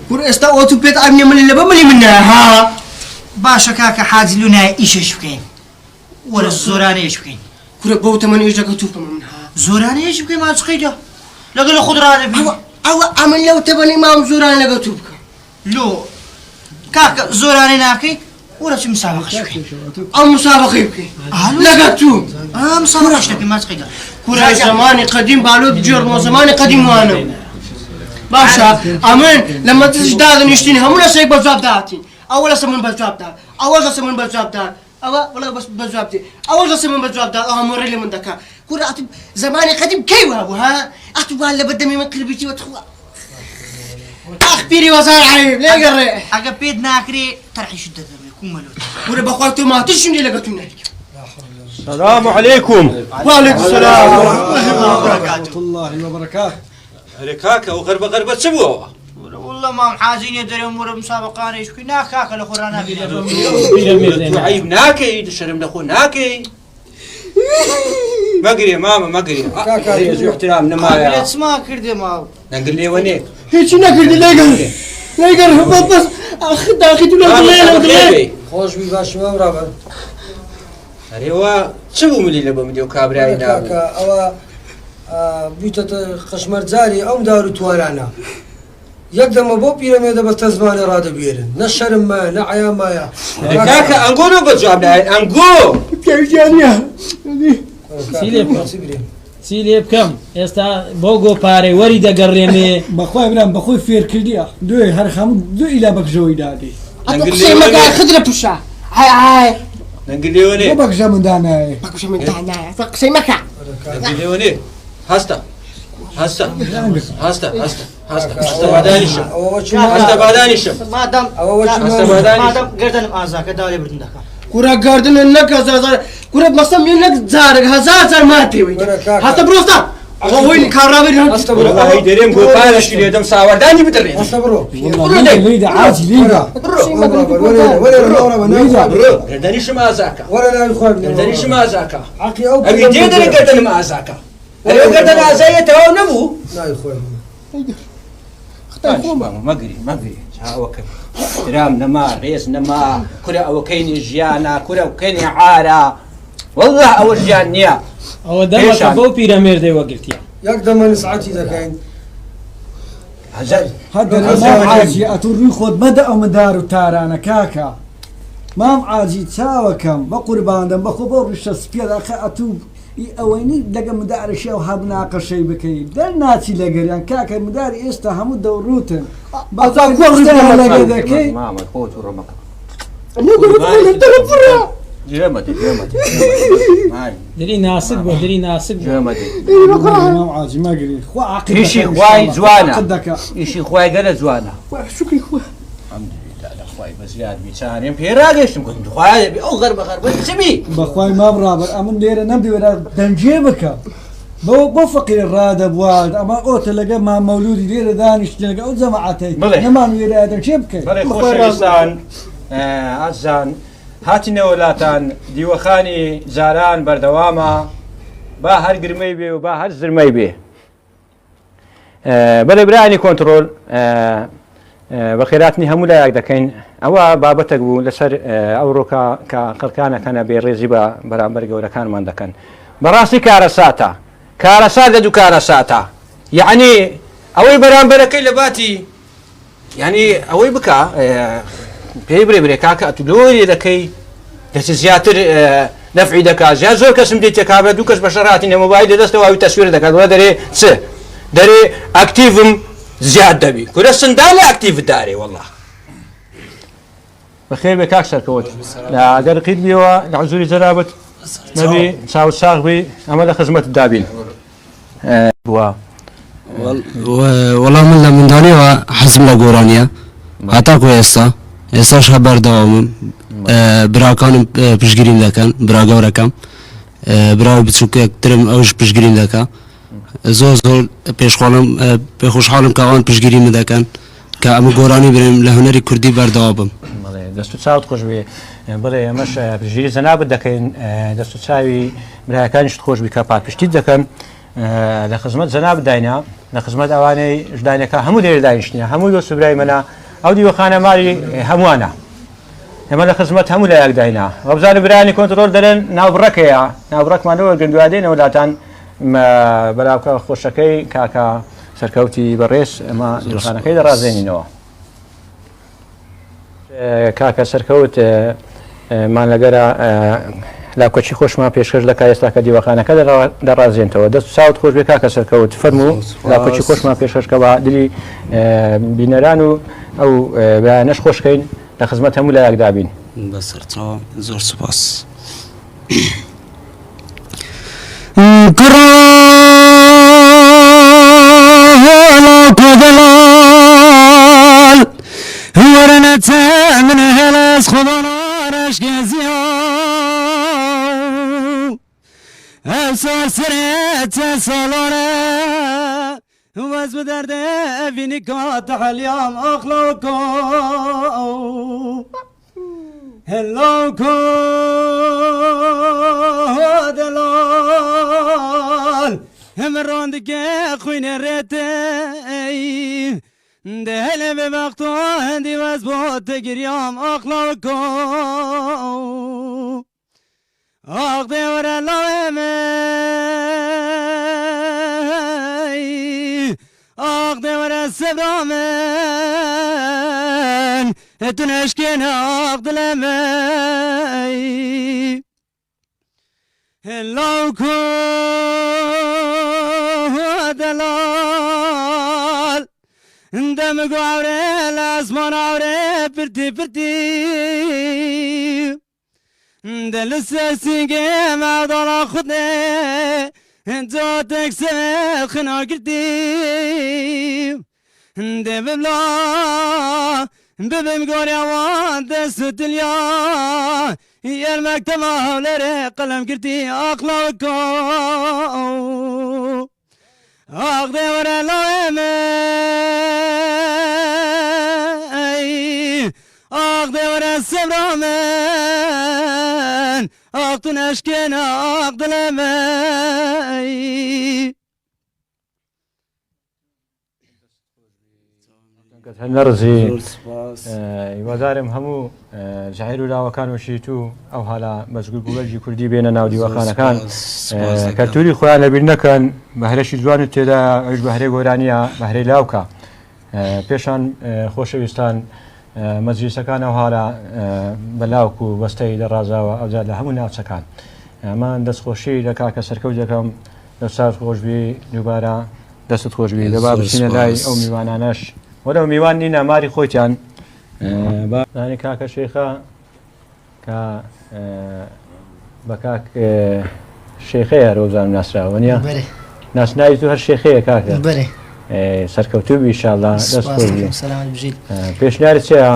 كور استا اوتو بيت امني من اللي بملي منها ها باشا كاكا حاجز لنا ايش بكين ولا الزوراني ايش بكين كور بوت من يجا كتوب منها زوراني ايش بكين ما تسقيده لقى له خضره بي او عمل لو تبني امام زوراني لقتوبك لو كاكا زوراني ناكي ولا شي مسابقه شبكين او مسابقه يبكي لقتوب مسابقه شبكين ما تسقيده كور زماني قديم بالود جور زماني قديم وانا باشا امين لما تجداد نشتيني همونا سيك بجواب داتي اول اسمن بجواب دات اول اسمن بجواب دات والله بس بجواب دي اول اسمن بجواب دات امر لي من دكا كور زماني قديم كيف ابو ها اتبال لبدمي من قلبي وتخوا اخبري وزار عيب ليه قري اقبيد ناكري ترحي شدة يكون ملوت كور بخواتو ما تشني لقتونا السلام عليكم. وعليكم السلام ورحمة الله وبركاته. هلكاكا وغربة سبوا. والله ما محازين يدري امور مسابقان ايش كنا كاكا الاخرانا عيب ناكي شرم لاخو ناكي. ما قري ماما ما قري. كاكا احترام نما. اسمع كردي ما نقول لي ونيك. هيك نكردي لا يقر بس اخ داخل ولا خوش بي باش ما برابر. أريوا شو ملي لبوا مديو كابراي نام. كاكا أو بيتة قشمر زاري أو دارو توارانا. يقدم أبو بيرميدا بتزمان راد بيرن. نشرم ما نعيا ما يا. كاكا أنقولو بجواب ناي أنقو. كيف جانيا؟ سيلي بكم استا بوغو باري وري دقريمي بخوي برام بخوي فير كرديا دوي هر خام دو إلى بكجوي دادي. أقسم مكان خضرة بوشة. هاي نقول لي وني. بكجا من دانا. بكجا من دانا. أقسم مكان. نقول لي وني. هستا بعداني الشم. هستا بعداني الشم. ما دام قردن ازاك دالي بردن دكا كورا قردن انك هزار كورا مصم انك زارك هزار ما تيوي هستا بروستا وين كارابي هستا برو هاي دريم قو بالش لي دم ساورداني بدري هستا برو ليدا عاجي ليدا ولا قردني شما زاكا ولا لا يخوي قردني شما زاكا عقي او ابي ديدري قردن ما زاكا ايوه قردن ازاي تو نبو لا يخوي ما قري وكل احترام نما ريس نما كرة أو كيني جيانا كرة أو كيني عارة والله أو جيانيا او دمك ابو بيراميد وقلتيا يقدم نسعتي إذا كان هذا ما عاجي أتوري خود مدى أو مدار تارانا كاكا ما عاجي تساوكم بقربان دم بخبر الشسبيل أخي أتوب أويني لقى مدار شيء وهبنا قشي بكي در ناتي لقريان كاكا مدار يستهمو دوروتن بطاق وقتنا لقى ذكي ما خوت ورمك جمدي دري ناسك جمدي ما عاجي ما قري خوا عقيدة إيشي خواي زوانا إيشي خواي قال زوانا شكرا خويا الحمد لله لا خواي بس زياد بيساني في راقش كنت خواي بي أو غرب سمي بخواي ما برابر أمن ليرة نبدي ولا دنجيبك بو فقير الراد بوالد أما قلت لقى ما مولودي ليرة دانش لقى أو زمعتي نمان ويرا دنجيبك بلي خوش إنسان عزان هاتنا ولاتان ديوخاني زاران بردواما با هر قرمي بي وبا هر زرمي بي بلي براني كنترول بخيراتني همولا يقدكين أوا بابتك بو لسر أوروكا كالكانا كان بيريزي برامبر قولا كان من دكان براسي كارسات دو كارساتا يعني أوي برامبر كي لباتي يعني أوي بكا بيبري كاكا تلوري لكي تزياتر نفعي دكا زياد زور كسم ديتك كابلا دوكس بشرات إن موبايل دسته وأوي تصوير دكا ولا دري أكتيفم زياد دبي كل سندالة أكتيف داري والله بخير بكاك سركوت لا أقدر قيد بيوا لعزوري زرابت نبي ساو ساق بي عمل خدمة الدابين والله من داني حزم لقورانيا هتاكو يسا خبر دوام براكان بشجرين ذاكن براغور ركم براو بتشوك ترم أوش بشجرين ذاك زول بيخوش حالم كأوان بشجرين ذاكن كأم قوراني بريم لهنري كردي بردوابم. دستو تساوي تخش بي بلي مش بشجري زناب دكين دستو تساوي براكانش تخش بكابات بشتيد ذاكن لخدمة زناب داينا لخدمة أواني جداينا كهمو دير داينشنيا همو يوسف براي منا ئەو دیوەخانە ماڵی هەمووانە ئێمە لە خزمەت هەموو لایەک داینە وەبزانە برانی کۆنتترۆل دەرێن ناوبڕەکەیە ناوبڕەکمانەوە گەندوادێنەوە لاتان بەراوکە خۆشەکەی کاکە سەرکەوتی بەڕێز ئەمە دیوەخانەکەی دەڕازێنینەوە کاکە سەرکەوت مان لەگەرە لاکۆچی خۆشمان پێشکەش دەکات ئێستا کە دیوەخانەکە دەڕازێنتەوە دەست ساوت خۆش بێ کاکە سەرکەوت فەرموو لاکۆچی خۆشمان پێشکەشکەوە دلی بینەران و ئەو بەیانەش خۆشکەین لە خزمەت هەموو لایەک دابین بەسەرچاو زۆر سوپاس من هلاس خضرارش گزیام افسار سرت سالانه وز بدرد بینی کات حلیام اخلاقو هلاکو دلال هم راندگه خوین رته دهل به وقتا هندی وز بات گریام اخلاقو آق دیور اللهمه آق دیور السبرامن تنشکن آق دلمه هلاکو دلال دم قاوري الاسمان عوري برتي برتي دلسسي ما ضل خدني انتو تكسر خنا قلتي دم بلا ببم قوري وان دست اليا يا المكتب هولري قلم قلتي اخلاقكم أقضي ورا اللوامي أقضي ورا السبرامن أقضي نشكينا أقضي لمي هەنەرزی هیوادارم هەموو ژاهیر و لاوەکان وشیت و ئەو هالا مەزگوور بووبەرجی کوردی بێنە ناو دیوەخانەکان کەلتوری خۆیان لەبیر نەکەن بەهرەشی جوانت تێدا ئەوش بەهرەی گۆرانیە بەهرەی لاوکە پێشان خۆشەویستان مەجلیسەکان ئەو هالا بەلاوک و بەستەی دەڕازاوە ئەوجار لە هەموو ناوچەکان ئەمان دەستخۆشی لە کاکە سەرکەوت دەکەم دەسات خۆشبی دووبارە دەست خۆشبی دەبا بچینە لای ئەو میوانانەش وەرە میوان نینە ماری خۆیان بانی کاکە شێخە کە بە کاک شێخەیە ڕۆزان ناسراوە نیە ناسناوی تو هەر شێخەیە کاکە سەرکەوتوبی ئینشاءالله دەست خۆشبی پێشنیارت چێە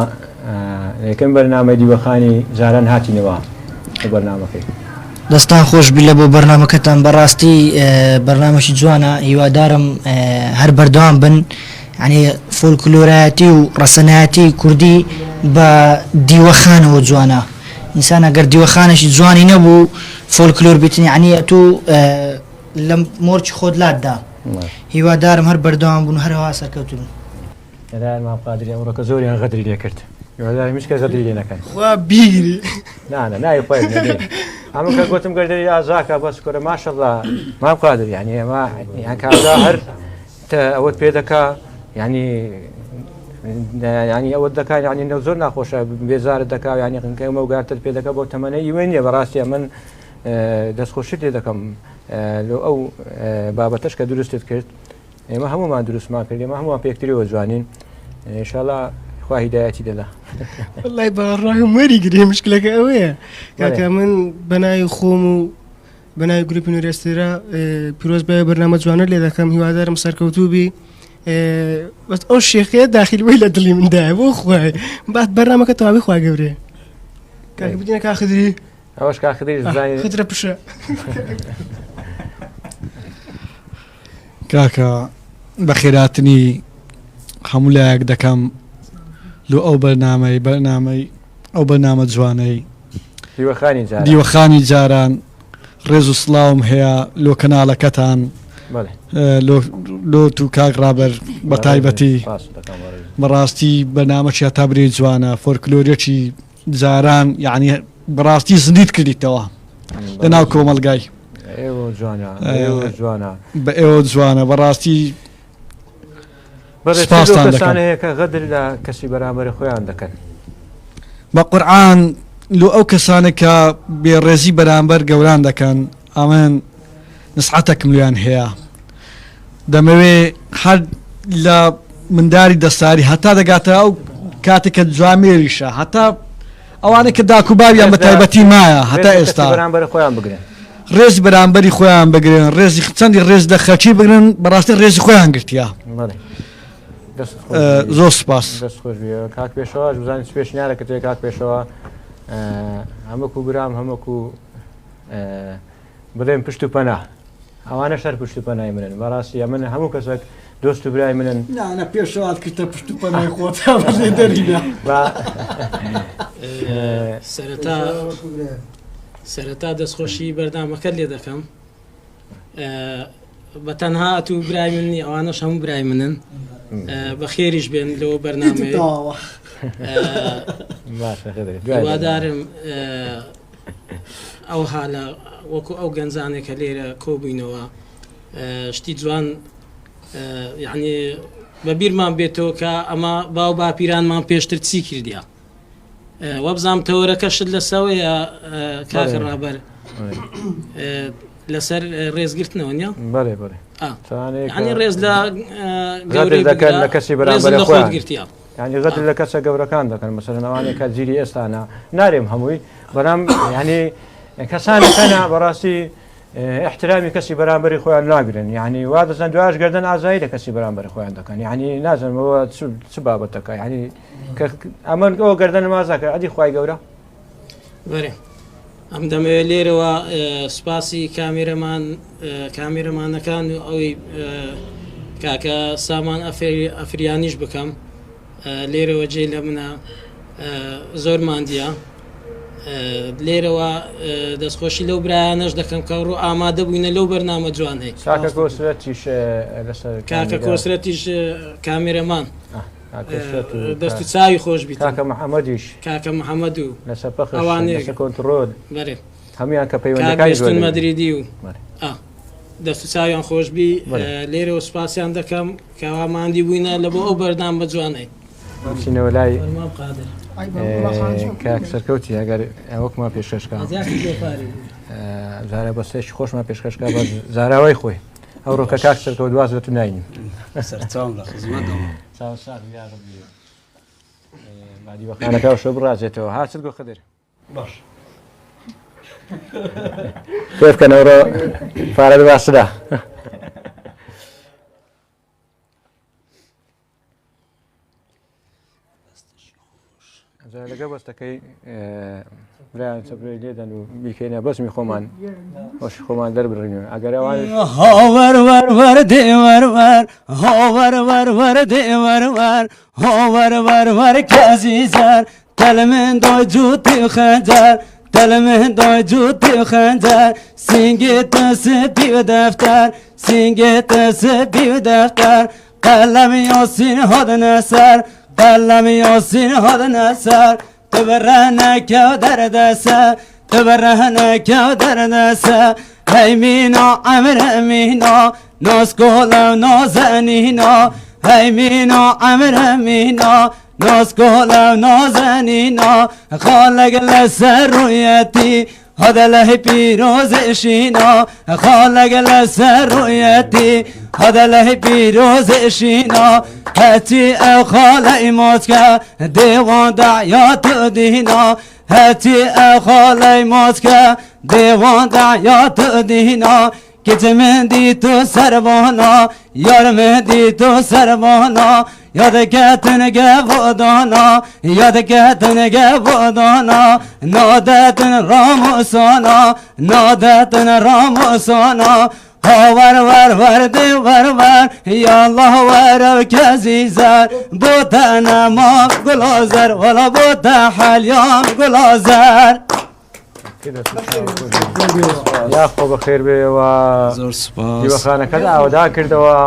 یەکەم بەرنامەی دیوەخانی زاران هاتینەوە لە بەرنامەکەی دەستان خۆش بی لە بۆ بەرنامەکەتان بەڕاستی بەرنامەشی جوانە هیوادارم هەر بەردەوام بن يعني فولكلوراتي ورسناتي كردي بديوخانه وجوانا انسان اگر ديوخانه شي جواني نبو فولكلور بيتني يعني تو لم مورچ خود لادا هيوا دارم هر بردوام بن هر واسر كوتن لا ما قادر يا ورك زوري غدري لي كرت هذا مش كغدري لي نكن وبيري لا يفايد اما كنتم قادر يا زاكا بس كره ما شاء الله ما قادر يعني ما يعني كظاهر اود بيدك يعني أود ذكاء يعني نوزر ناخوش بيزار الذكاء يعني كم وقعت البيدك أبو ثمانية يومين يا براسي من دس خوشت لذكم لو أو بابتش كدرس تذكرت ما هم ما درس ما كردي ما هم بيكتري وزوانين إن شاء الله خواه هدايتي لله والله بغرهم مري قريه مشكلة كأوية كاكا من بناي خومو بناي جروب يونيفرسيتي بيروز باي برنامج جوانا اللي ذاكم هوادار مسار كوتوبي بس أو الشيخية داخل ويلا دلي من داعي وخواي بعد برنامج كتوابي خواي قبري كاكا بدينا كاخذري أوش كاخذري زين خضرة بشرة كاكا بخيراتني حمولك دكم لو أو برنامج أو برنامج جواني دیوەخانی جاران ڕێز و سڵاوم هەیە لۆ کەناڵەکەتان لۆ و کاک ڕابەر بە تایبەتی بەڕاستی بەنامەچی تا برێ جوانە فۆرکلۆرێکی جاران یعنی بەڕاستی زندیت کردیتەوە لەناو کۆمەلگای بە ئێوە جوانە بەڕاستی سپاسان دەکەم کە غەدر لە کەسی بەرامبەری خۆیان دەکەن بە قورعان لۆ ئەو کەسانە کە بێڕێزی بەرامبەر گەوران دەکەن ئەمن نسعەتێکم لیان هەیە دەمەوێ هەر لە منداری دەستاری هەتا دەگاتە ئەو کاتێککە جوامێریشە هەتا ئەوانە کە داکوباویان بە تایبەتی مایە هەتا ئێستا بەرامبەر خۆیان بگرن ڕێز بەرامبەری خۆیان بگرن ڕێزی چەندی ڕێز لە خەچی بگرن بەڕاستی ڕێزی خۆیان گرتیا زۆر سپاس دەستخۆش کاک پێشەوە بزانین پێشنیارەکە توێ کاک پێشەوە هەمووکو برام هەمووکو بڵێم پشت و پەنا ئەوانە شەر پشت و پەنای منن بەڕاستی من هەموو کەسێک دۆست و برای منن نانە پێشەوات کردە پشت و پەنای خۆت بەڵێ دەریدا سەرەتا دەستخۆشی بەردامەکە لێ دەکەم بە تەنها ئەتوو برای مننی ئەوانەش هەموو برای منن بە خێریش بێن لەوە بەرنامەیە هیوادارم ئەو حالە وەکو ئەو گەنجانێکە لێرە کۆبووینەوە شتی جوان یعنی بەبیرمان بێتەوە کە ئەمە باو باپیرانمان پێشتر چی کردیا وەبزانام تەوەرەکەشت لەسەوەیە کاکە ڕابەر لەسەر ڕێزگرتنەوە نیە بەێ ینی ڕێز لە دەکەن لە کەسی بەرامبەر خۆت گرتیا ینی غەدر لە کەسە گەورەکان دەکەن مەسەرەن ئەوانێک کە جیری ئێستانە نارێم هەمووی بەرام ینی کەسانەکەنە بەڕاستی احترامی کەسی بەرامبەری خۆیان ناگرن یعنی وا دەزان دوایش گەردن ئازایی لە کەسی بەرامبەری خۆیان دەکەن یعنی نازانەوە چ بابەتەکە ینی ئەمە ئەوە گەردن مازاکە ئەدی خوای گەورە بەێ ئەم دەمەوێت لێرەوە سوپاسی کامێرەمانەکان و ئەوەی کاکە سامان ئەفریانیش بکەم لێرەوە جێ لە منە زۆر ماندیە لێرەوە دەستخۆشی لەو برایانەش دەکەم کە ڕوو ئامادە بووینە لەو بەرنامە جوانەی کاکە کۆسرەتیش کامێرەمان دەست و چاوی خۆش بیت کاکە محەممەدیش کاکە محەممەد و لەسەر کۆنتڕۆل هەمویان کە پەیوەندەکانی مەدریدی و دەست و چاویان خۆشببی لێرەوە سوپاسیان دەکەم کەوا ماندی بووینە لە بۆ ئەو بەردام بە جوانەی چینەوە لای کاک سەرکەوتی ئەگەر ئەوەکمان پێشکەشکە زارە بەستێکی خۆشمان پێشکەشکە بە زاراوەی خۆی ئەو ڕۆکە کاک سەرکەوت دواز لە تو ناینیم مادی بەخانەکە شۆ بڕازێتەوە هاچت گۆ خدر باش پێبکەنەوەڕۆ پارە باسدا لەگە بەستەکەی برایان چەپێ لێدەن و بیکەینە بەسمی خۆمان خۆش خۆمان دەربڕینەوە ئەگەر ئەوان هاوەرەوەر دێوەرەوەر هاوەرەوەر دێوەرەوەر هاوەرەوەر کەزیزەر تەلمن دۆی جووتی خەنجەر تەلمن دۆی جووتی خەنجەر سینگێتە سپی و دەفتەر سینگێتە سپی و دەفتەر قەلەمی یاسین هاتنە سەر قەلەمی یاسین هاتنە سەر تبرهنەکە و دەردەسە تبرهنەکە و دەردەسە هەی مینا ئەمرە مینا ناسکۆڵە و نازەنینا هەی مینا ئەمرە مینا ناسکۆڵە و نازەنینا خاڵەک لەسەر ڕوویەتی هذا له پیروز شینا خالق لسر رویتی هذا له پیروز شینا هتی خال ایمات که دیوان دعیات دینا هتی خال ایمات که دیوان دعیات دینا کچ من دی تو سربانا یار من دی تو سربانا یاد کتن گودانا یاد کتن گودانا نادتن راموسانا نادتن راموسانا هاور ور ور دی ور ور یا الله ور کزیزر بوتنا ما گلازر ولا بوت حلیام گلازر یاخۆ بەخێر بێەوە زۆر سوپاس دیوەخانەکە ئاوەدا کردەوە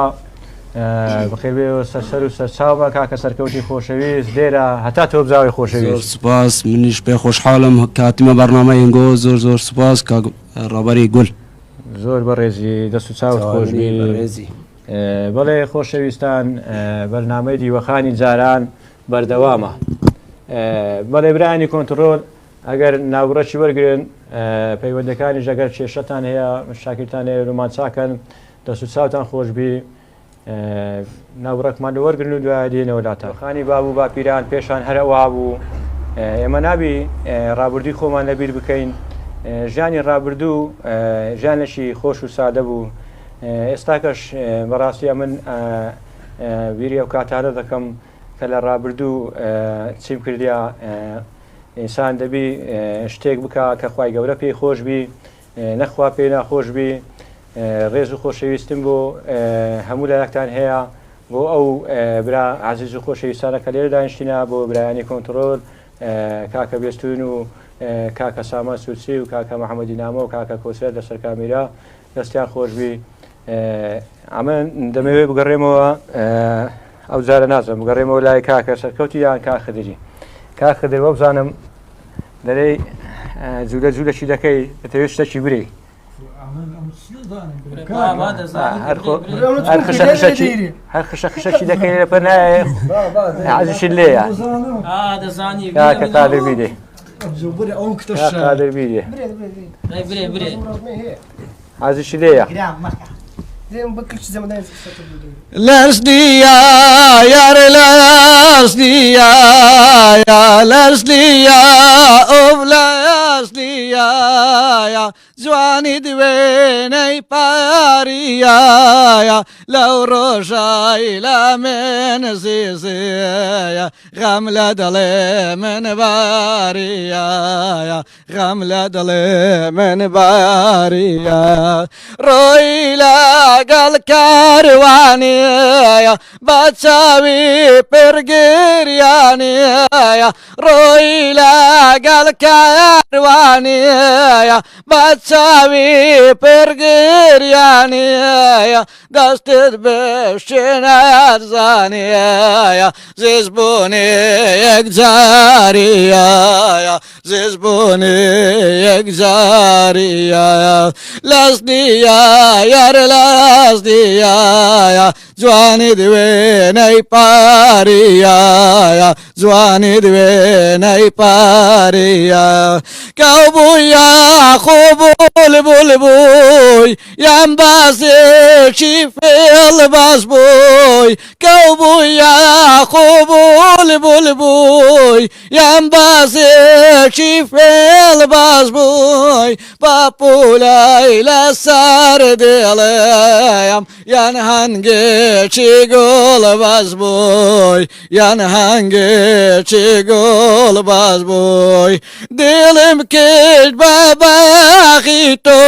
بەخێر بێەوە سەر و سەرچاومە کاکە سەرکەوتی خۆشەویست لێرە هەتا تۆ بزاوی زۆر خۆشەویست سوپاس منیش پێ خۆشحاڵم کاتیمە بەرنامەیەنگۆ زۆر زۆر سوپاس ڕابەری گول زۆر بەڕێزی دەست و چاوت خۆشبی بەڕێزی بەڵێ خۆشەویستان بەرنامەی دیوەخانی جاران بەردەوامە بەڵێ برانی کۆنتترۆل ئەگەر ناوڕەتی وەرگن پەیوەندەکانی ژەگەر کێشەتان هەیە شاکرتان هەیە ڕوومان چاکەن دەست و چاوتان خۆشببی ناوڕەکمان وەرگن و دوای دێنەوەلاتە خانی بابوو باپیران پێشان هەرەوا بوو ئێمە نابی ڕابردوی خۆمان لەبیر بکەین ژیانی ڕابردوو ژیانێکی خۆش و سادە بوو ئێستاکەش بەڕاستیە من بیری ئەو کاتارە دەکەم کە لە ڕابردوو چیم کردیا ئینسان دەبی شتێک بکە کە خوای گەورە پێی خۆش بی نەخوا پێی ناخۆش بی ڕێز و خۆشەویستم بۆ هەموو لایەکتان هەیە بۆ ئەو برا عزیز و خۆشەویستانە کە لێرە دانیشتینە بۆ برایانی کۆنتترۆل کاکە بێستون و کاکە سامان سوچی و کاکە محەممەدی نامە و کاکە کۆسێر لەسەر کامیرا دەستیان خۆشببی ئەمە دەمەوێت بگەڕێمەوە ئەو جارە نازم بگەڕێمەوە لای کاکە سەرکەوتی یان کاخدری کاخدر وە بزانم دەرەی جوولە جوولەکی دەکەی دەتەوێت شتێکی بری هەر خشە خشەکی دەکەی لە پەر نایە عزیشت لێیە کاکە قادر بیدێ قادر بیدێ عزیشی لێیە لەسنیا یار لەسنیا لەسنیا ئۆڤ لەسنیا جوانی دوێنەی پاریە لەو ڕۆژای لە من زیزەیە غەم لە دڵێ من باریە غەم لە دڵێ من باریە ڕۆی لەگەڵ کاروانیە بە چاوی پرگریانیە ڕۆی لەگەڵ کاروانیە بە چاوی پرگریانیە دەستت بشتێنەر زانیە زیزبوونی یەک جاریە زیزبوونی یەک جاریە لەسنیە یار لەسنیە جوانی دوێنەی پاریە جوانی دوێنەی پاریە کەو بوویە خوب بول بووی یان بازێکی فێڵ باز بووی کەو بوویە خوب بول بووی یان بازێکی فێڵ باز بووی باپولای لەسەر دێڵێم یان هەنگێکی گوڵ باز بووی یان هەنگێکی گوڵ باز بووی دڵم کرد بە باغی تۆ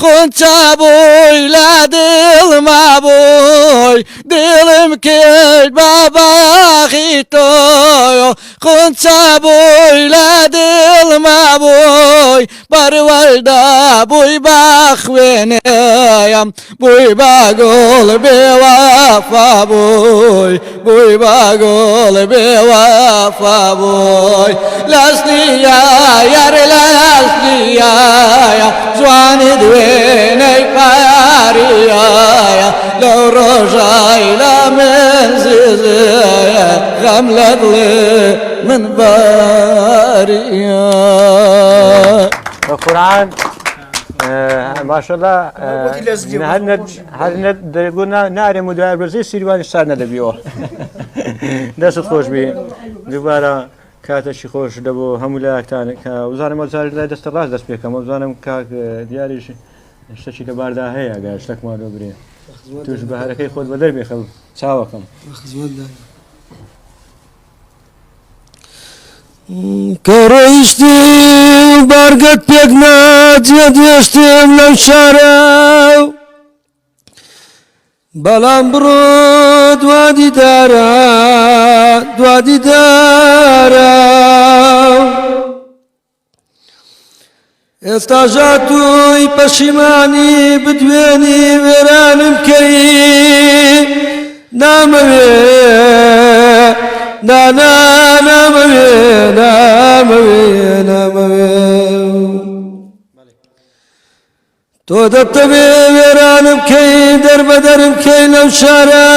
خونچە بووی لە دڵما بووی دڵم کرد بە باغی تۆ خونچە بووی لە دڵما بووی بەروەردا بووی بە خوێنەیەم بووی بە گوڵ بێوەفا بووی بووی بە گوڵ بێوەفا بووی لەسنیە یار لەسنیە جوانی دوێنەی پاریە لەو ڕۆژای لە من زیزەیە غەم لە دڵێ من باریە بەقورعان ماشەڵڵا هەر دەبوو نارێم و دوای بەرزەی سیروانی سار نەدەبیەوە دەست خۆشبی دووبارە کاتەشی خۆش دەبوو هەموو لایەکتان کە وزانم ئەوزار لای دەستە ڕاست دەست پێکەم وزانم کاک دیاریش شتێکی لەباردا هەیە گەر شتێکمان لۆ برێ توش بەهارەکەی خۆت بە دەربێ خەڵ چاوەکەم کە ڕۆیشتی بارگەت پێک ناچێت هێشتێم لەو شارە بەڵام بڕۆ دوادی دارە ئێستا ژاتووی پەشیمانی بدوێنی وێرانم کەی نامەوێ نامەوێ تۆ دەتەوێ وێرانم کەی دەربەدەرم کەی لەم شارە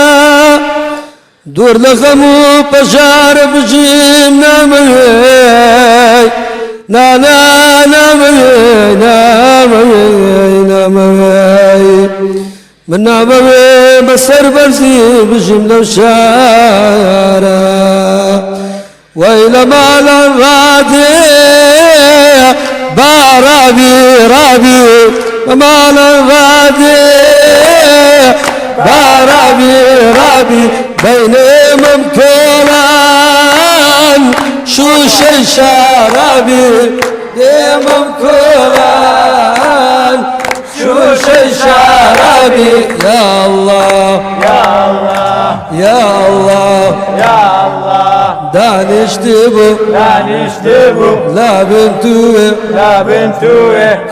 دوور لە غەم و پەژارە بژیم نامەوێ من نامەوێ بەسەر بەرزی بژیم لەو شارە وەی لە ماڵان ڕادێ با ڕابی بە ماڵان ڕادێ با ڕابی بەینێ مەم کۆڵان شوشەی شارابی دێمەم کۆڵان شوشەی شارابی یا الله یا الله دانیشتی بوو لابن توێ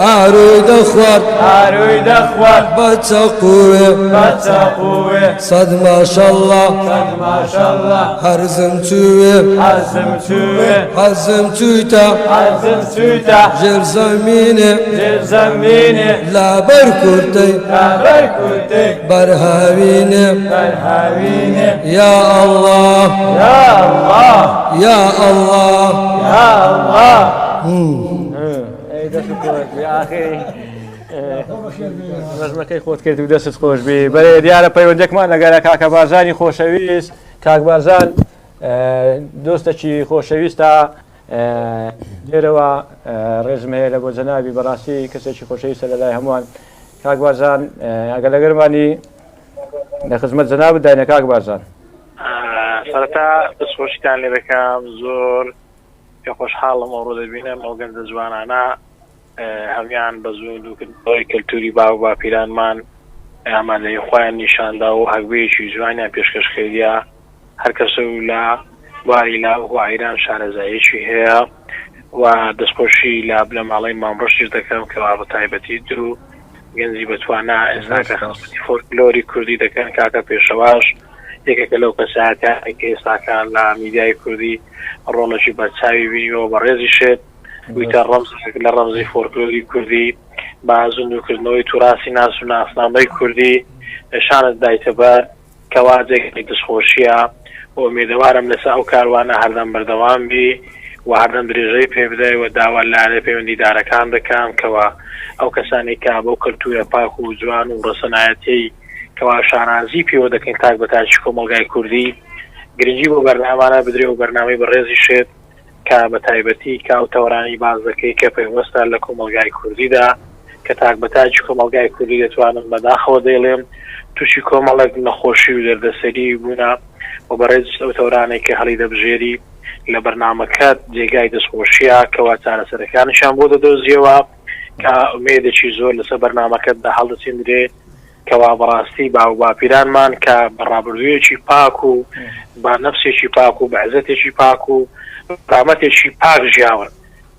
ئاروی دەخوارد بە چەقوێ سەد ماشەڵڵا هەرزم چوێ حەزم چوویتە ژێر زەمینێ لابەر کورتەی بەرهاوینێ یا الله یا الله ڕژمەکەی خۆت کرد و دەستت خۆش بی بەرێ دیارە پەیوەندێکمان لەگەرە کاکە بارزانی خۆشەویست کاک بارزان دۆستێکی خۆشەویستە لێرەوە ڕێزم هەیە لە بۆ جەنابی بەڕاستی کەسێکی خۆشەویستە لە لای هەمووان کاک بارزان ئەگە لەگەرمانی لە خزمەت جەنابت داینە کاک بارزان سەرەتا دەستخۆشیتان لێ دەکەم زۆر پێ خۆشحاڵم ئەوڕۆ دەبینم ئەو گەنجە جوانانە هەمیان بە زوودوکردنەوەی کەلتوری باو باپیرانمان ئامادەی خۆیان نیشاندا و هەگوێیەکی جوانیان پێشکەشکردیا هەر کەسە و لە بواری لا و عیران شارەزاییەکی هەیە و دەستخۆشی لە بلە ماڵی مامڕۆشتش دەکەم کەوا بە تایبەتی در و گەنجی بەتوانە ئێستاکە خزمەتی فۆلکلۆری کوردی دەکەن کاکە پێشەواش یەکێکە لەو کەساتیان کە ئێستاکان لە میدیای کوردی ڕۆڵەکی بەرچاوی بینیەوە بەڕێزی شێت ویتە ڕەمزێک لە ڕەمزی فۆلکلۆری کوردی با زوندوکردنەوەی توراسی ناس و ناسنامەی کوردی شانت دایتە بە کەوازێکی دەستخۆشیە و ئومێدەوارم لەسەر ئەو کاروانە هەردەم بەردەوام بی و هەردەم درێژەی پێ بدەی و داوا لارێ پەیوەندیدارەکان دەکەم کەوا ئەو کەسانی کە بەو کەلتورە پاک و جوان و ڕەسەنایەتی کەوا شانازی پێوە دەکەین تاک بەتاچی کۆمەلگای کوردی گرنگی بۆ بەرنامانە بدرێ و بەرنامەی بەڕێزی شێت کە بە تایبەتی کاو تەوەرانی باز دەکەی کە پەیوەستە لە کۆمەلگای کوردیدا کە تاک بەتاچی کۆمەلگای کوردی دەتوانم بەداخەوە دەیڵێم تووشی کۆمەڵێک نەخۆشی و دەردەسەری بوونە و بەڕێز ئەو تەورانێک کە هەڵی دەبژێری لە بەرنامەکەت جێگای دەستخۆشیە کەوا چارەسەرەکانیشان بۆ دەدۆزیەوە کە ئومێدێکی زۆر لەسەر بەرنامەکەتدا هەڵدەچێندرێ کەوا بەڕاستی باو باپیرانمان کە بەڕابردوویەکی پاک و با نەفسێکی پاک و بەعزەتێکی پاک و قامەتێکی پاک ژیاون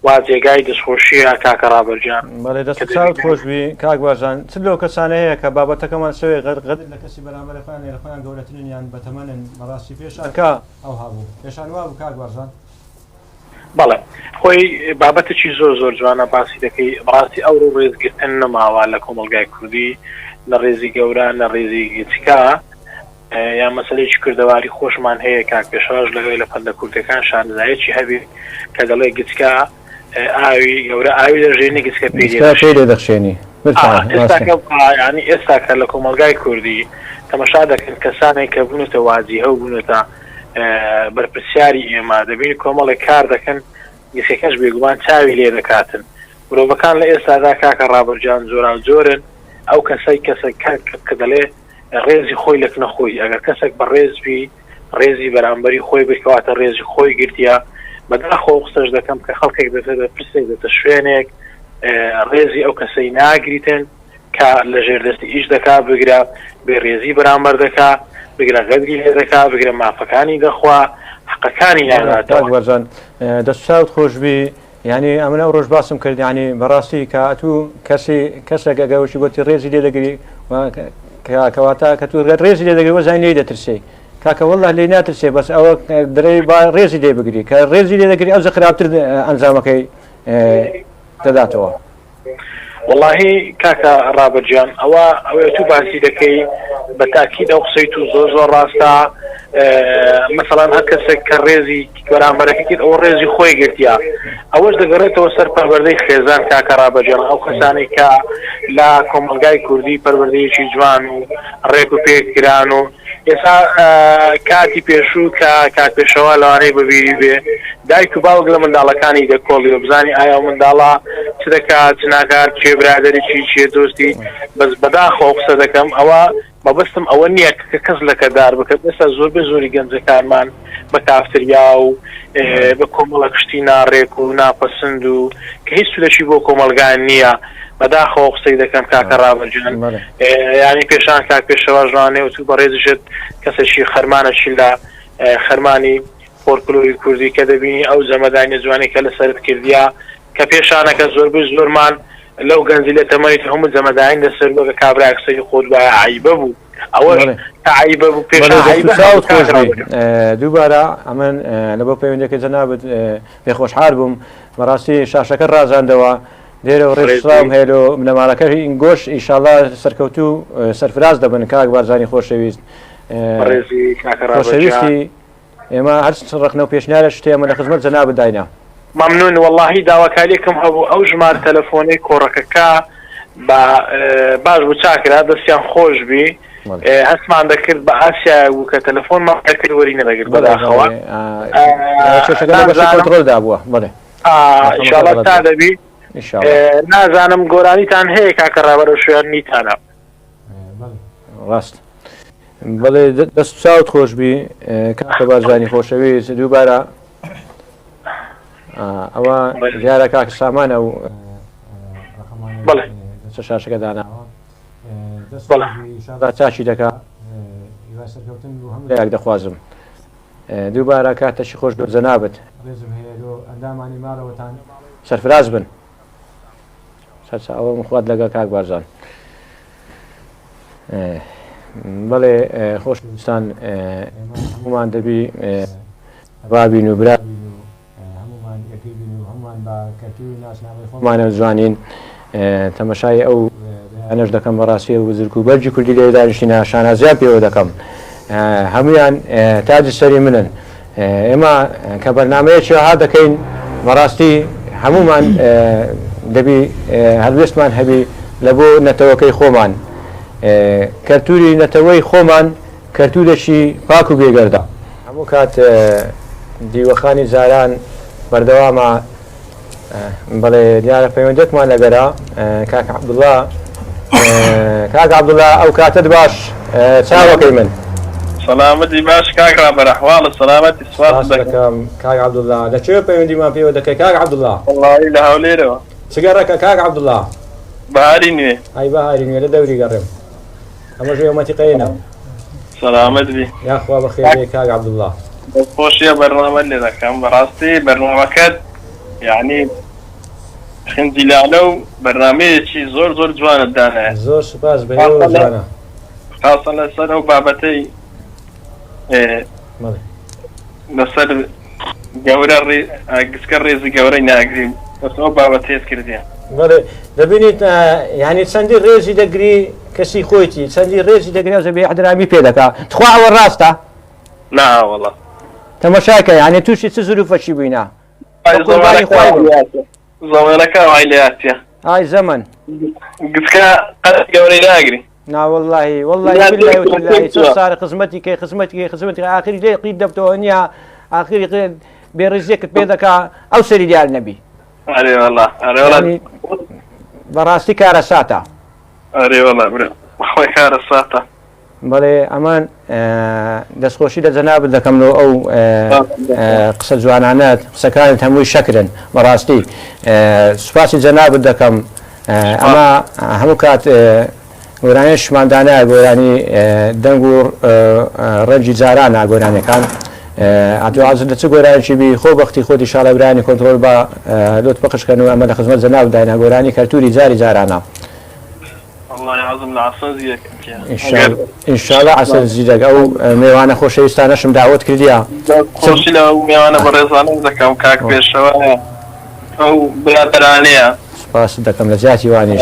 وا جێگای دەستخۆشیە کاکە ڕابەرجان بەڵێ دەست چاوت خۆش بی کاک بارزان چ لەو کەسانە هەیە کە بابەتەکەمان سوێ غەدر لە کەسی بەرامبەر خۆیان لە خۆیان گەورەترینیان بەتەمەنن بەڕاستی پێشانکە ئەو هەبوو پێشان وا بوو کاک بارزان بەڵێ خۆی بابەتێکی زۆر جوانە باسی دەکەی بەڕاستی ئەوڕۆ ڕێزگرتن نەماوە لە کۆمەلگای کوردی لە ڕێزی گەورە لە ڕێزی گچکە یا مەسلەیەکی کردەواری خۆشمان هەیە کاک پێشواش لەگەڵ لە پەندە کوردەکان شانزایەکی هەبی کە دەڵێ گچکە ئاوی گەورە ئاوی دەژێنی گچکە پێ دەخشێنی ینی ئێستا کە لە کۆمەلگای کوردی تەمەشا دەکەن کەسانێک کە بوونێتە وازی هەو بوونێتە بەرپرسیاری ئێمە دەبینی کۆمەڵێک کار دەکەن گچکەکەش بێگومان چاوی لێ دەکاتن مرۆڤەکان لە ئێستادا کاکە ڕابەرجان زۆرا زۆرن ئەو کەسەی کەسێک کە دەڵێ ڕێزی خۆی لەک نەخۆی ئەگەر کەسێک بە ڕێزبی ڕێزی بەرامبەری خۆی بکەواتە ڕێزی خۆی گرتیا بەداخۆ قسەش دەکەم کە خەڵکێک دەبێتە پرسێک دێتە شوێنێک ڕێزی ئەو کەسەی ناگریتن کە لە ژێردەستی ئیش دەکا بگرە بێ ڕێزی بەرامبەر دەکا بگرە غەدری لێ دەکا بگرە مافەکانی دەخوا حقەکانی ناداتەوە وەرزان دەست چاوت خۆش بی يعني ئەمە ئەو ڕۆژ باسم کرد ینی بەڕاستی کە تو کەسێک ئەگەوشی بۆتی ڕێزی لێ دەگری کەواتە کە تو ڕێزی لێ دەگری وەزای لێ دەترسێ کاکە وەڵڵه لێ ناترسێ بەس ئەوە درێ با ڕێزی لێ بگری کە ڕێزی لێ دەگری ئەو خراپتر ئەنجامەکەی دەداتەوە. واللهی کاکە ڕابرجان ئەوە تو باسی دەکەی بە تاکید ئەو قسەی تو زۆر ڕاستە مثلەن هەر کەسێک کە ڕێزی بەرامبەرەکەیت ئەوە ڕێزی خۆی گرتیا ئەوەش دەگەڕێتەوە سەر پەروەردەی خێزان کاکە ڕابرجان ئەو کەسانی کە لە کۆمەلگای کوردی پەروەردەیەکی جوان و ڕێک و پێکران و ئێستا کاتی پێشوو کە کات پێشەوە لەوانەیە بەبیری بێ دایک و باوک لە منداڵەکانی دەکۆڵی و بزانی ئایا و منداڵە چ دەکات چ ناکات چێ برادەرێکی چێ دۆستی بەس بەداخەوە قسە دەکەم ئەوە مەبەستم ئەوە نییە کە کەس لە کەدار بکەن ئێستا زۆری گەنجەکانمان بە کافتریا و بە کۆمەڵە کشتی ناڕێک و ناپەسند و کە هیچ سولەشی بۆ کۆمەلگان نییە بەداخەوە قسەی دەکەم کاکە ڕابرجان ینی پێشان کاک پێشەوە ژوانێ و تو بەڕێزیشت کەسێکی خەرمانەشی لە خەرمانی فۆلکلۆری کوردی کە دەبینی ئەو زەمەدانی جوانی کە لەسەرت کردیا کە پێشانەکە زۆرمان لەو گەنجی لە تەمەیت هەموو زەمەداین لەسەر بۆ کابرا قسەی خۆت وایە عیبە بوو ئەوەش عیبە بوو دووبارە ئەمن لە بۆ پەیوەندەکە جەنابەت پێخۆشحال بووم بەڕاستی شاشەکە ڕازاندەوە لێرە ڕێسڵام هێلۆ منەماڵەکەی گۆش ئیشاڵڵا سەرکەوتو سەرفراز دەبن کاک بارزانی خۆشەویست خۆشەویستی ئێمە هەر ڕخنە و پێشنیارە شتێمە لە خزمەت جەنابەت داینە ممنون واللهی داواکاریەکەم هەبوو ئەو ژمارە تەلەفۆنەی کۆڕەکەکە باش بوو چاکرا دەستیان خۆش بی هەستمان دەکرد بە ئاسیا بوو کە تەلەفۆنمان کرد وەری نەدەگرت بەداخەوە کۆنتڕۆلدا بووە بڵێ ئینشاڵڵا تا دەبی نازانم گۆرانیتان هەیە کاکە ڕابەرە شوێن نیتانە ڕاست بەڵێ دەست چاوت خۆش بی کاکە بارزانی خۆشەویست دووبارە ئەوە دیارە کاکە سامانە و شاشەکە داناوە چاشی دەکات هەموو دەخوازم دووبارە کاتەشی خۆش بە جەنابەت ئەندامانی ماڵەوەتان سەرفراز بن ئەوە مخوات لەگە کاک بارزان بەڵێ خۆشویستان هەمومان دەبی بابین و برا هەمومان جوانین تەمەشای ئەو ئەنەش دەکەم بەڕاستی و زرک و بەرجی کوردی لێ دانیشتینە شانازیان پێوە دەکەم هەمویان تاجی سەری منن ئێمە کە بەرنامەیەکی ها دەکەین بەڕاستی هەمومان دەبی هەلوێستمان هەبی لە بۆ نەتەوەکەی خۆمان کەلتوری نەتەوەی خۆمان کەلتورێکی پاک و بێگەردە هەموو کات دیوەخانی زاران بەردەوامە بەڵێ دیارە پەیوەندێکمان لەگەرا کاک عەبدوڵڵا کاک عەبدوڵڵا ئەو کاتت باش چاوەکەی من سەلامەتی باش کاک ڕابەر ئەحواڵە سەلامەتی سوپاس دەکەم کاک عەبدوڵڵا لەکوێ پەیوەندیمان پێوە دەکەی کاک عەبدوڵڵا وەڵڵاهی لە هەولێرەوە چگەڕەکە کاک عەبدوڵڵا بەهاری نوێ ئای بەهاری نوێ لە دەوری گەڕێم ئەمە ژێومەتی قەینە سەلامەت بی یاخوا بەخێر کاک عەبدوڵڵا خۆشیە بەرنامە لێ دەکەم بەڕاستی بەرنامەکەت یعنی خنجیلانە و بەرنامەیەکی زۆر جوانت دانایە زۆر سوپاس بە جوانە خاصە لەسەر ئەو بابەتەی لەسەر گەورە گسکە ڕێزی گەورەی ناگرین ئەو بابەتێت کردیان بەڵێ دەبینیت یعنی چەندی ڕێزی دەگری کەسی خۆیتی چەندی ڕێزی دەگری و زەبێ احترامی پێ دەکات تخوا ئەوە ڕاستە ناوەڵە تەماشاکە یعنی تووشی چ زروفەشی بووینە زەمانەکە ئایلاتە ئای زەمن گسکە قەت گەورەی ناگری ناوەڵڵاهی وەڵڵاهی بالله وتعالى چ سارە خزمەتی ئاخری لێ قید دەبتەوە نییە ئاخری بێڕێزیەکت پێ دەکا ئەو سەری دیار نەبی بەڕاستی کارە ساتە کارە ساتە بەڵێ ئەمان دەستخۆشی لە جەنابەت دەکەم لەوە ئەو قسە جوانانەت قسەکانت هەمووی شەکرن بەڕاستی سوپاسی جەنابەت دەکەم ئەمە هەموو کات گۆرانیش شماندانە گۆرانی دەنگ و ڕەنجی جارانە گۆرانەکان عبدالعزیز لە چ گۆرانیشی بی خۆ بەختی خۆتی شاڵە برانی کۆنتترۆل بە لۆت بەخشکەن و ئەمە لە خزمەت جەناب داینا گۆرانی کەلتوری جاری جارانە ئینشاڵە عسەر زیرەک ئەو میوانە خۆشەویستانەشم داوت کردیا خۆشی لە میوانە بە ڕێزانە دەکەم کاک پێشەوە ئەو براتەرانەیە سپاس دەکەم لە جیاتی وانیش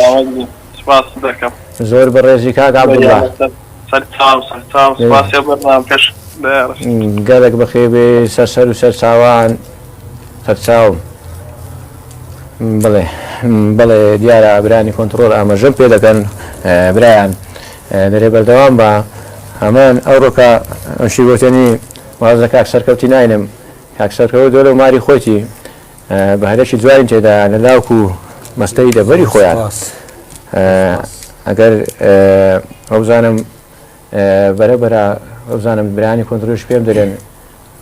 سپاس دەکەم زۆر بەڕێزی کاک عەبدوڵڵا سپاسی بەرنامە پێش گەلێک بەخێ بێ سەر و سەرچاوان سەرچاوم بڵێ دیارە برانی کۆنتترۆل ئاماژەم پێ دەکەن برایان دەرێ بەردەوام بە هەمان ئەوڕۆکە ئەمشی گوتنی واز لە کاک سەرکەوتی ناینم کاک سەرکەوت دۆ لە ماری خۆتی بە هەرێکی جوارین تێدا لە لاوک و مەستەی دەبەری خۆیان ئەگەر ئەوزانم بەرەبەرە ئەوزانم برانی کۆنتترۆلش پێم دەرێن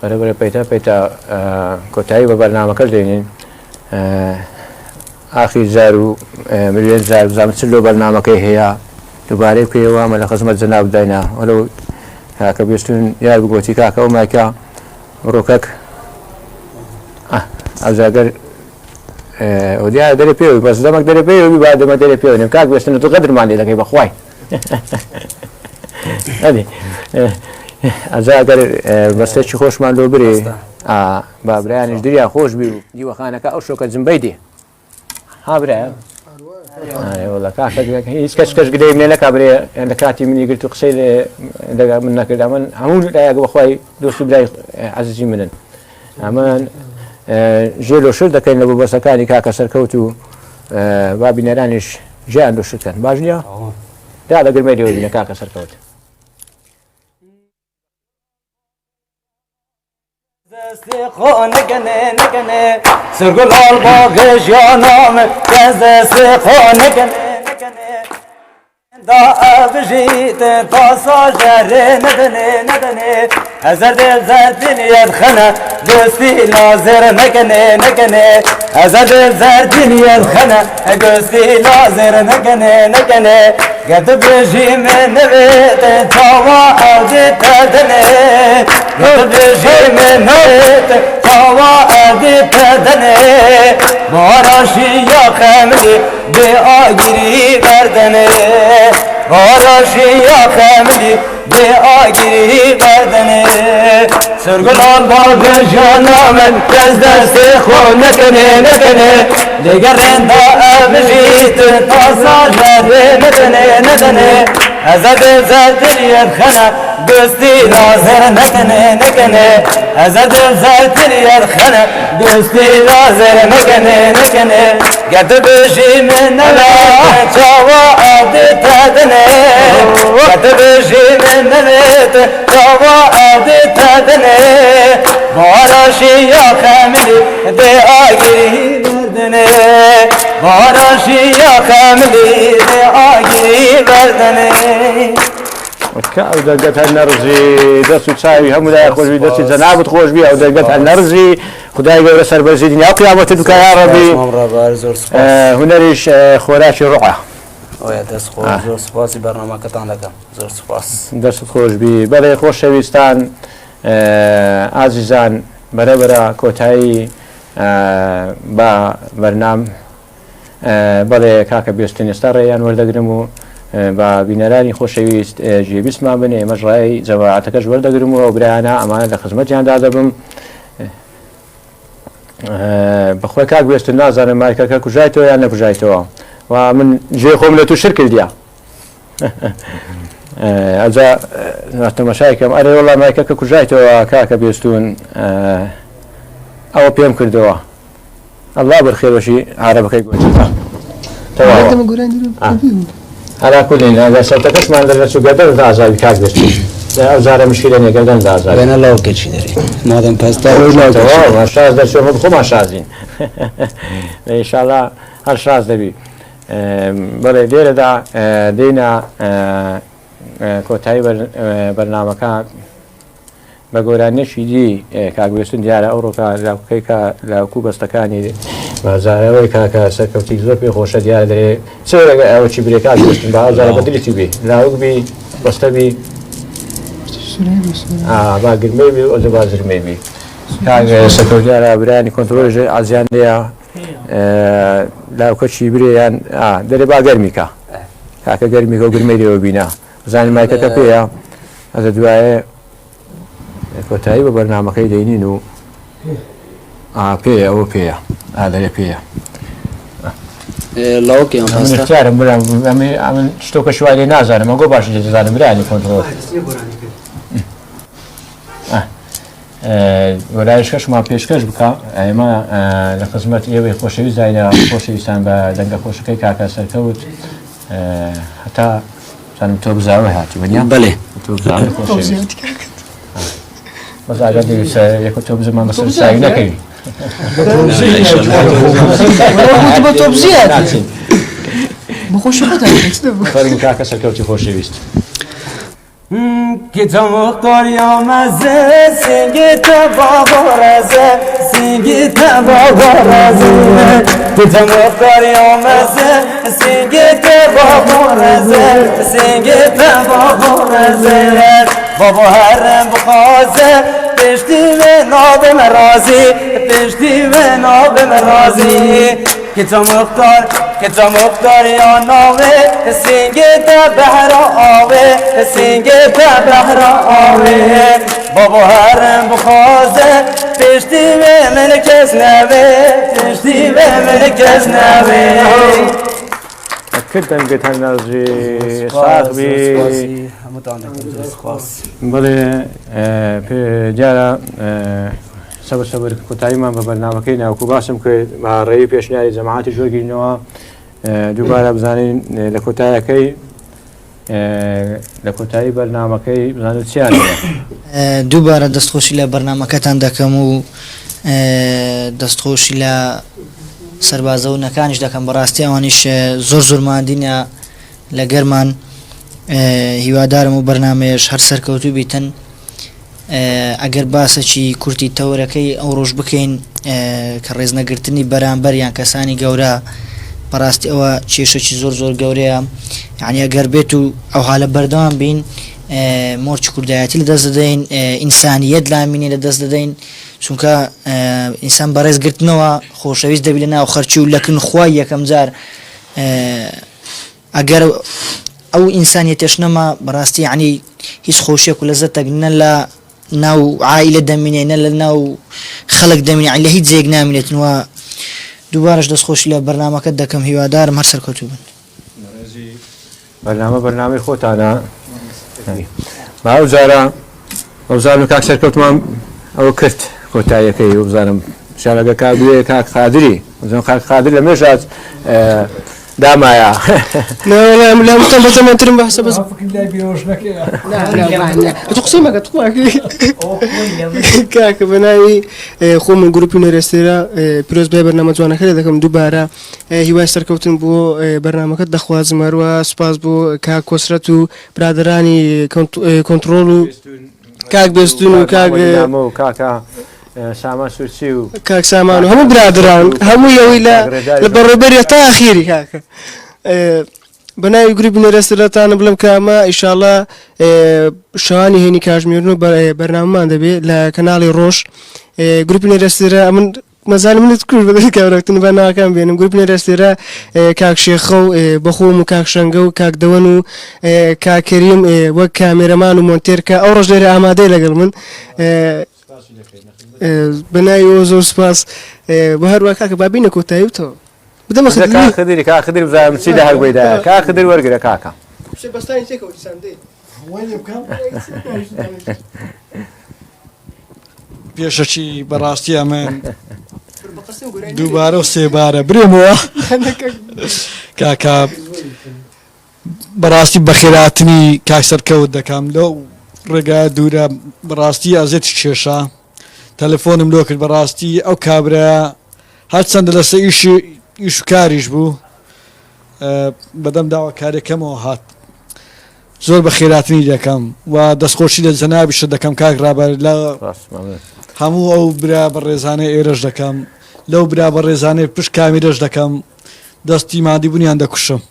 بەرەبەرە پەیتا کۆتایی بە بەرنامەکەش دێنین ئاخی زار و ملیۆن زار زانچ لۆ بەرنامەکەی هەیە دووبارەی پێوە ئەمە لە خزمەت جەناب داینا وەلو کاکە بێستون یار بگۆتی کاکە ئەو مایکە ڕۆکەک ئەوزاگەر دیارە دەرێ پێوی بەس دەمەک دەرێ پێوی با دەمە دەرێ پێوەنیم کاک بێستن تو قەدرمان لێ دەکەی بەخوای ئەزاگەر بەستێکی خۆشمان لۆ برێ با برایانش دریا خۆش بی و دیوەخانەکە ئەو شۆکە جمبەی دێ ها برایە وڵا کاکە هیچ کەس گرەی منێ نەکا برێ لە کاتی منی گرت و قسەی لەگە من نەکردا من هەموو لایەک بەخوای دۆست و برای عەزیزی منن ئەمان ژێر و شر دەکەین لە بۆ بەسەکانی کاکە سەرکەوت و با بینەرانیش ژیان دۆشتکەن باش نییە دا دەگرمەی لێوە بینە کاکە سەرکەوت نکنه سرگل آل باغ جانام نکنه دا ابجیت تا ساجر ندنه هزار دل زردین یدخنه دوستی لازر نکنه هزار دل زردین یدخنه دوستی لازر نکنه گد بجیم نویت تاوا عادت دنه گد بجیم نویت تاوا عادت دنه باراشی یا خملی به آگیری بردنه باراشی یا خملی به آگیری بردنه سرگلان باغ جانامن کس دست خو نکنه دیگر رندا ابجیت تا ساجر ندنه ازد زدریت خنا دوستی لازر نکنه ازد زدریت خنا دوستی لازر نکنه گرد بشی من نویت چاوا عادت دنه گرد بشی من نویت چاوا عادت دنه باراشی یا خملی ده آگیری بردنه باراشی یا خملی ده آگیری بردنه ئەو دەرگەت هەر نەڕزی دەست و چاوی هەموو لای خۆشبی دەستی جەنابەت خۆشبی ئەو دەرگەت هەر نەڕزی خدای گەورە سەربەرزی دنیا و قیامەتت بکە یا ڕەبی هونەریش خۆراکی ڕوعە زۆر سپاسی بەرنامەکەتان دەکەم زۆر سپاس دەست خۆشبی بەڵێ خۆشەویستان ئازیزان بەرەبەرە کۆتایی بە بەرنام بەڵێ کاکە بێستن ئێستا ڕێیان وەردەگرم و بە بینەرانی خۆشەویست ژێبیستمان بنێ ئێمەش ڕای جەماعەتەکەش وەردەگرم و ئەو برایانە ئەمانە لە خزمەتیاندا دەبم بەخۆی کاک بێستن نازانم مایکەکە کوژایتەوە یان نەکوژایتەوە و من گوێ خۆم لە تو شر کردیا ئەجا تەماشایکەم ئەرێ وەڵام مایکەکە کوژایتەوە کاکە بێستون ئەوە پێم کردەوە ئەڵڵا بەرخێوەشی عارەبەکەی گۆچێتە هەرا کولین ئەگەر سەرتەکەشمان دەرەچوو گەردەن ئازاوی کاک بێستون ئەو جارە مشکلە نیە گەردەن ئازاوی بێنە لاوکێکی دەری مادەم پەستا شاز دەچێت خۆمان شازین ئینشاڵڵا هەر شاز دەبی بەڵێ لێرەدا دێنا کۆتایی بەرنامەکە بە گۆرانیەشی دی کاگوێستون دیارە ئەوڕۆکە لاوکەی کە لاوکو بەستەکانی بازارەوەی کاکە سەرکەوتی زۆر پێ خۆشە دیارە دەرێ چێگە ئەوەی برێکات بێستن بە ئەوزارە بەدرێتی بێ لاوک بی بەستە بی با گرمەی بێ ئەو با زرمەی بێ کاک سەکەوتیارە برایانی کۆنتڕۆلژ ئازیان لێە لاوکەچی برێیان دەرێ با گەرمیکە کاکە گەرمیکە و گرمەی لێوە بینە بزانانی مایکەکە پێیە ئەزە دوایە کۆتایی بە بەرنامەکەی دەینین و پێیە ئەوە پێیە ئادەرێ پێیە لاوکیانچارم من شتۆکە شوای لێ نازانم ئەگۆ باش دەزانم برانی کۆنتڕۆل وەلایشکەشمان پێشکەش بکە ئێمە لە خزمەت ئێوەی خۆشەویست داینە خۆشەویستان بە دەنگە خۆشەکەی کاکە سەرکەوت هەتا زانم تۆ بزاوە هاتی بەنیا بەڵێ تۆ بزاوە خۆشەویست بەزاگە دەویستە یەکە تۆ بزمان بەسەر ساوی نەکەوی بە تۆ بزیاد فەرمی کاکە سەرکەوتی خۆشەویست Gecem koryamazı, singite babarazı, singite babarazı. Gecem koryamazı, singite babarazı, singite babarazı. Baba herem bukazı, peşti ve nabim razi, peşti ve nabim razi. Gecem muhtar ya nave, singite behra ave, singite behra ave. Baba herem bukazı, peşti ve melkez neve, peşti ve melkez neve. کردن گەتان نازی ساغبی بڵێ جارە سەبەر کۆتاییمان بە بەرنامەکەی ناوکو باسم کرد بە ڕێی پێشنیاری جەماعەتی ژۆگیرنەوە دووبارە بزانین لە کۆتاییەکەی لە کۆتایی بەرنامەکەی بزانێت چیان دووبارە دەستخۆشی لە بەرنامەکەتان دەکەم و دەستخۆشی لە سەربازە و نەکانیش دەکەم بەڕاستی ئەوانیش زۆر مادینە لە گەرمان هیوادارم و بەرنامەیەش هەر سەرکەوتوو بیتن ئەگەر باسەکی کورتی تەورەکەی ئەو ڕۆژ بکەین کە ڕێزنەگرتنی بەرامبەر یان کەسانی گەورە بەڕاستی ئەوە کێشەی زۆر گەورەیە یعنی ئەگەر بێت و ئەو حالە بەردەوام بین مۆرچ کوردایەتی لە دەست دەدەین ئینسانیەت لامینێ لە دەست دەدەین چونکە ئینسان بەڕێزگرتنەوە خۆشەویست دەبی لە ناو خەرچی و لەکن خوای یەکەم جار ئەگەر ئەو ئینسانیەتێش نەما بەڕاستی یعنی هیچ خۆشیەک و لەزەتێک نە لە ناو عائیلە دەمینێ نە لە ناو خەڵک دەمینێ لە هیچ جێک نامینێتنەوە دووبارەش دەستخۆشی لە بەرنامەکەت دەکەم هیوادارم هەر سەرکەوتوو بن بەرنامەی خۆتانە ئەو زارم کاک سەرکەوتمان ئەوە کرد کۆتاییەکەی و بزانم شارەگە کابووە کاک خادری کاک خادر لە مێژات دامایە لەمتەم بەزەمەترم بەسە بەز قسەمەکە کاکە بەناوی خۆمە گروپی نەرێستێرە پیرۆزبای بەرنامە جوانەکە دەکەم دووبارە هیوای سەرکەوتن بۆ بەرنامەکەت دەخوازم هەروە سوپاس بۆ کاک کۆسرەت و برادرانی کۆنتڕۆڵ و کاک بێستون و کاکە سامان سوورچی و کاک سامان و هەموو برادران هەموو ئەوەی لە بەڕێبەریە تا ئاخیری کاکە بەناوی گروپی نەرێستێرەتانە بڵم کە ئەمە ئیشاڵڵا شەوانی هێنی کاتژمێردن و بەرنامەمان دەبێت لە کەناڵی ڕۆژ گروپی نەرێستێرە من مەزانم منت کورد بەدەست کاورەکتن بە ناکەم بێنم گروپی نەرێستێرە کاک شێخە و بەخۆم و کاک شەنگە و کاک دەوەن و کاکەریم وەک کامێرەمان و مۆنتێرکە ئەو ڕۆژ لێرە ئامادەی لەگەڵ من بەناوی ئەوە زۆر سوپاس بە هەروە کاکە بابینە کۆتاییوتەوە بدەمە خدری کاخدر بزانم چی لە هەرگوێدا کاخدر وەرگرە کاکە پێشەکی بەڕاستی ئەمن دووبارە و سێبارە برێمەوە کاکە بەڕاستی بەخێراتنی کاک سەرکەوت دەکەم لەو ڕێگا دوورە بەڕاستی ئازێتی کێشە تەلەفۆنم لۆ کرد بەڕاستی ئەو کابرا هەرچەندە لەسەر ئیش و کاریش بوو بەدەم داواکاریەکەمەوە هات زۆر بە خێراتنی دەکەم و دەستخۆشی لە جەنابیشە دەکەم کاک ڕابەر لە هەموو ئەو برا بە ڕێزانەی ئێرەش دەکەم لەو برا بە ڕێزانەی پشت کامیرەش دەکەم دەستی مادی بوونیان دەکوشم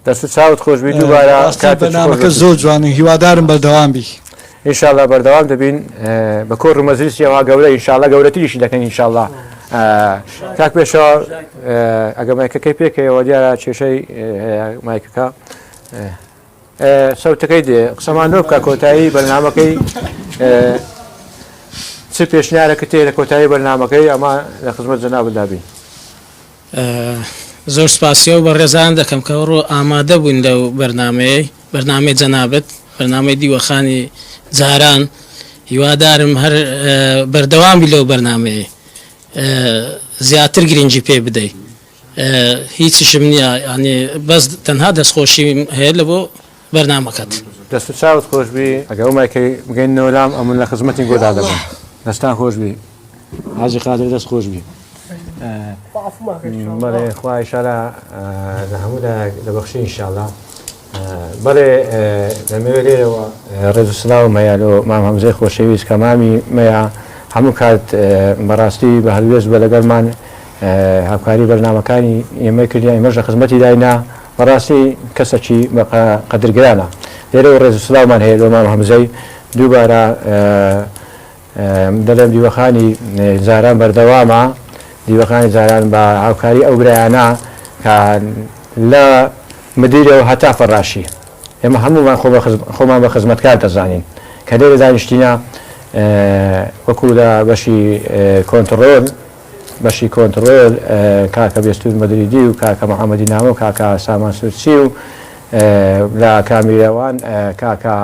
دەست چاوت خۆشبی دووبارە بەنامەکە زۆر جوانە هیوادارم بەردەوام بی ئینشاءالله بەردەوام دەبین بە کۆڕ و مەجلیسیەوە گەورە ئینشاءالله گەورەتریشی دەکەن ئینشاءالله کاک پێشەوە ئەگە مایکەکەی پێکەوە دیارە کێشەی مایکەکە سەوتەکەی دێ قسەمان لۆ بکە کۆتایی بەرنامەکەی چ پێشنیارەکە تێ لە کۆتایی بەرنامەکەی ئەمە لە خزمەت جەنابت دابین. زۆر سپاسیە و بە ڕێزان دەکەم کە ڕۆ ئامادە بوون لەو بەرنامەی جەنابەت بەرنامەی دیوەخانی جاران هیوادارم هەر بەردەوامی لەو بەرنامەیە زیاتر گرنگی پێ بدەیت هیچشم نییە ینی بەس تەنها دەستخۆشی هەیە لە بۆ بەرنامەکەت دەست و چاوت خۆشبی ئەگە ئەومایکەی بگەینەوە لام ئەمن لە خزمەتی گۆدا دەبن دەستان خۆشبی حاجی قادر دەست خۆشبی بەڵێ خوا ئیشارە لە هەموودا دەبەخشی ئینشاءالله بەڵێ لەمەوێ لێرەوە ڕێز و سلااو مەیالۆ مام هەمزەی خۆشەویست کە مامی مەیە هەموو کات بەڕاستی بە هەلوێز بە لەگەڵمان هاوکاری بەرنامەکانی ئێمە کردیان ئێمەش لە خزمەتی داینا بەڕاستی کەسێکی قەدرگرانە لێرەوە ڕێز و سلااومان هەیە لۆ مام هەمزەی دووبارە دەڵێم دیوەخانی جاران بەردەوامە دیوەخانی جاران بە هاوکاری ئەو برایانە کە لە مدیرەوە هەتا فەڕاشی ئێمە هەمومان خۆمان بە خزمەتکار دەزانین کە لێرە دانیشتینە وەکو لە بەشی کۆنتڕۆل کاکە بێستون مەدریدی و کاکە محەممەدی نامە و کاکە سامان سوورچی و لە کامیرەوان کاکە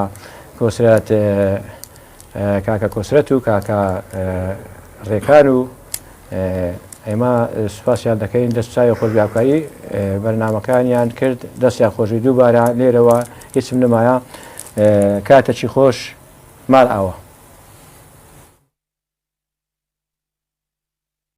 کۆسرەت و کاکە ڕێکان و ئێمە سوپاسیان دەکەین دەستچوی خۆشبیاکایی بەرنمەکانیان کرد دەستیان خۆشی دووبارە لێرەوە هیچم نمایە کاتەکی خۆش مال ئاوە.